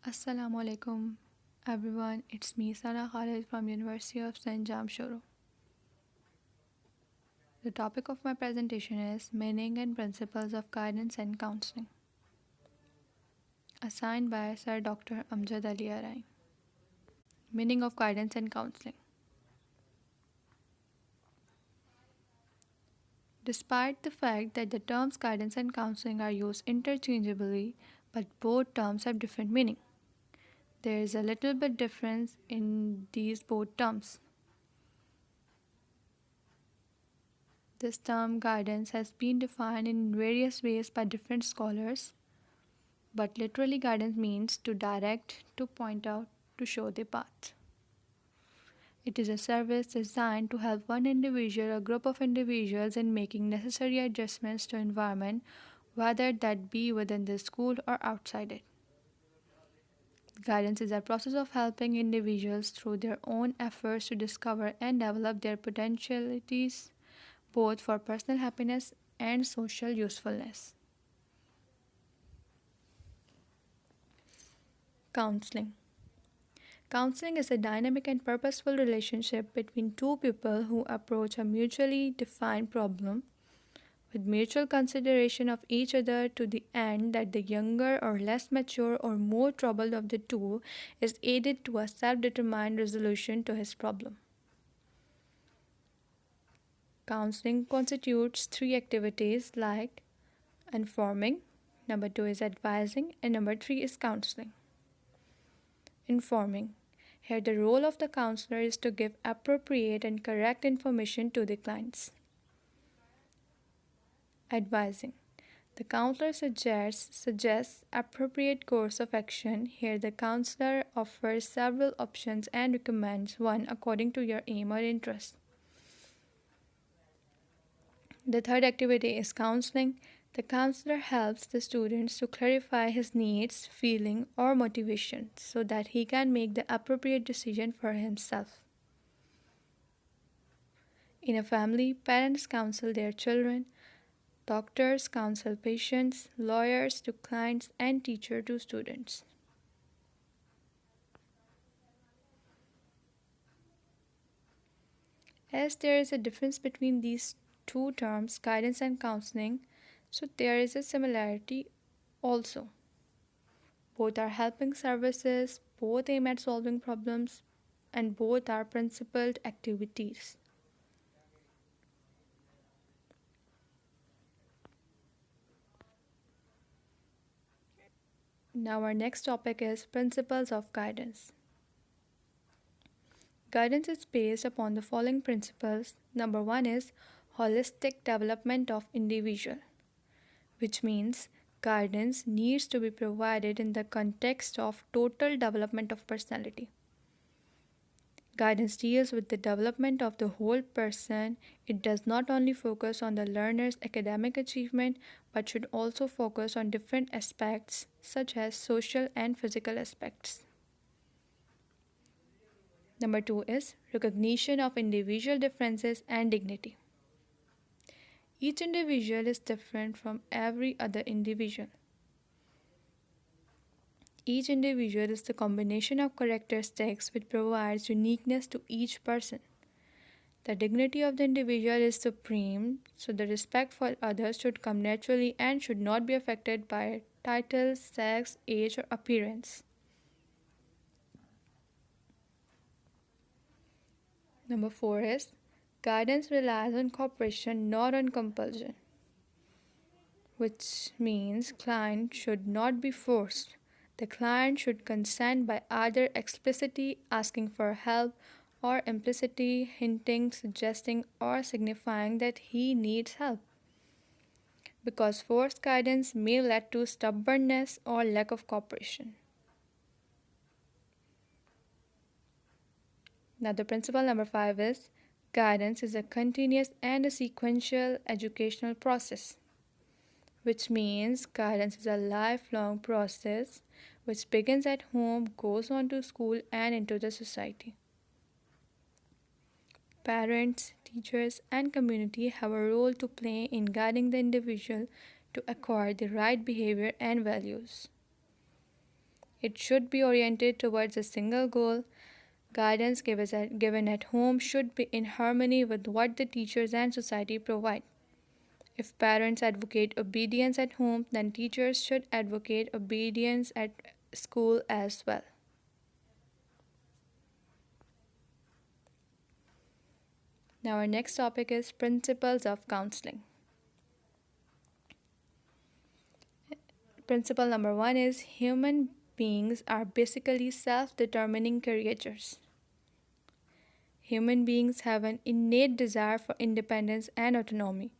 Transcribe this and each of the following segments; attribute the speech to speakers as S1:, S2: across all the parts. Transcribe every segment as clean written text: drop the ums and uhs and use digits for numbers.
S1: Assalamu alaikum everyone, it's me Sana Khalid from University of St. Jamshoro. The topic of my presentation is Meaning and Principles of Guidance and Counseling, assigned by Sir Dr. Amjad Ali Arai. Meaning of Guidance and Counseling. Despite the fact that the terms guidance and counseling are used interchangeably, but both terms have different meaning. There is a little bit difference in these both terms. This term guidance has been defined in various ways by different scholars, but literally guidance means to direct, to point out, to show the path. It is a service designed to help one individual or group of individuals in making necessary adjustments to environment, whether that be within the school or outside it. Guidance is a process of helping individuals through their own efforts to discover and develop their potentialities, both for personal happiness and social usefulness. Counseling. Counseling is a dynamic and purposeful relationship between two people who approach a mutually defined problem with mutual consideration of each other to the end that the younger or less mature or more troubled of the two is aided to a self determined resolution to his problem. Counseling constitutes three activities like informing, number two is advising, and number three is counseling. Informing. Here, the role of the counselor is to give appropriate and correct information to the clients. Advising. The counselor suggests appropriate course of action. Here, the counselor offers several options and recommends one according to your aim or interest. The third activity is counseling. The counselor helps the students to clarify his needs, feeling, or motivation so that he can make the appropriate decision for himself. In a family, parents counsel their children, doctors counsel patients, lawyers to clients, and teacher to students. As there is a difference between these two terms, guidance and counseling, so there is a similarity also. Both are helping services, both aim at solving problems, and both are principled activities. Now, our next topic is principles of guidance. Guidance is based upon the following principles. Number one is holistic development of individual, which means guidance needs to be provided in the context of total development of personality. Guidance deals with the development of the whole person. It does not only focus on the learner's academic achievement but should also focus on different aspects such as social and physical aspects. Number two is recognition of individual differences and dignity. Each individual is different from every other individual. Each individual is the combination of characteristics which provides uniqueness to each person. The dignity of the individual is supreme, so the respect for others should come naturally and should not be affected by title, sex, age, or appearance. Number four is guidance relies on cooperation, not on compulsion, which means client should not be forced. The client should consent by either explicitly asking for help or implicitly hinting, suggesting, or signifying that he needs help. Because forced guidance may lead to stubbornness or lack of cooperation. Now, the principle number five is guidance is a continuous and a sequential educational process, which means guidance is a lifelong process which begins at home, goes on to school, and into the society. Parents, teachers, and community have a role to play in guiding the individual to acquire the right behavior and values. It should be oriented towards a single goal. Guidance given at home should be in harmony with what the teachers and society provide. If parents advocate obedience at home, then teachers should advocate obedience at school as well. Now, our next topic is principles of counseling. Principle number one is human beings are basically self determining creatures. Human beings have an innate desire for independence and autonomy.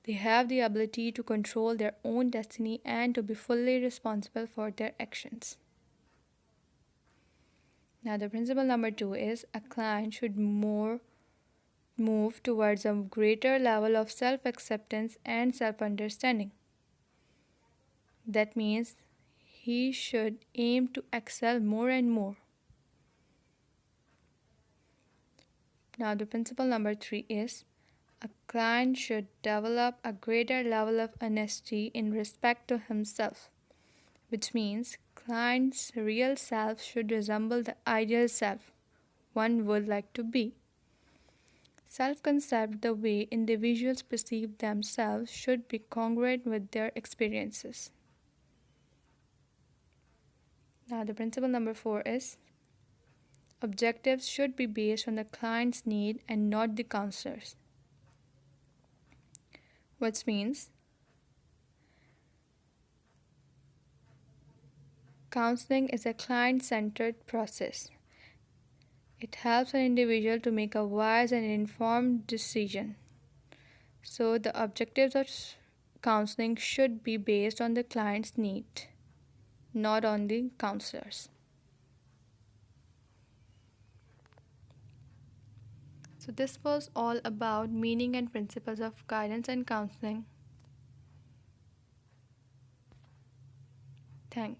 S1: They have the ability to control their own destiny and to be fully responsible for their actions. Now, the principle number two is a client should move towards a greater level of self acceptance and self understanding. That means he should aim to excel more and more. Now, the principle number three is a client should develop a greater level of honesty in respect to himself, which means client's real self should resemble the ideal self one would like to be. Self concept, the way individuals perceive themselves, should be congruent with their experiences. Now, the principle number four is objectives should be based on the client's need and not the counselor's, which means counseling is a client centered process. It helps an individual to make a wise and informed decision. So, the objectives of counseling should be based on the client's need, not on the counselor's. So, this was all about meaning and principles of guidance and counseling. Thanks.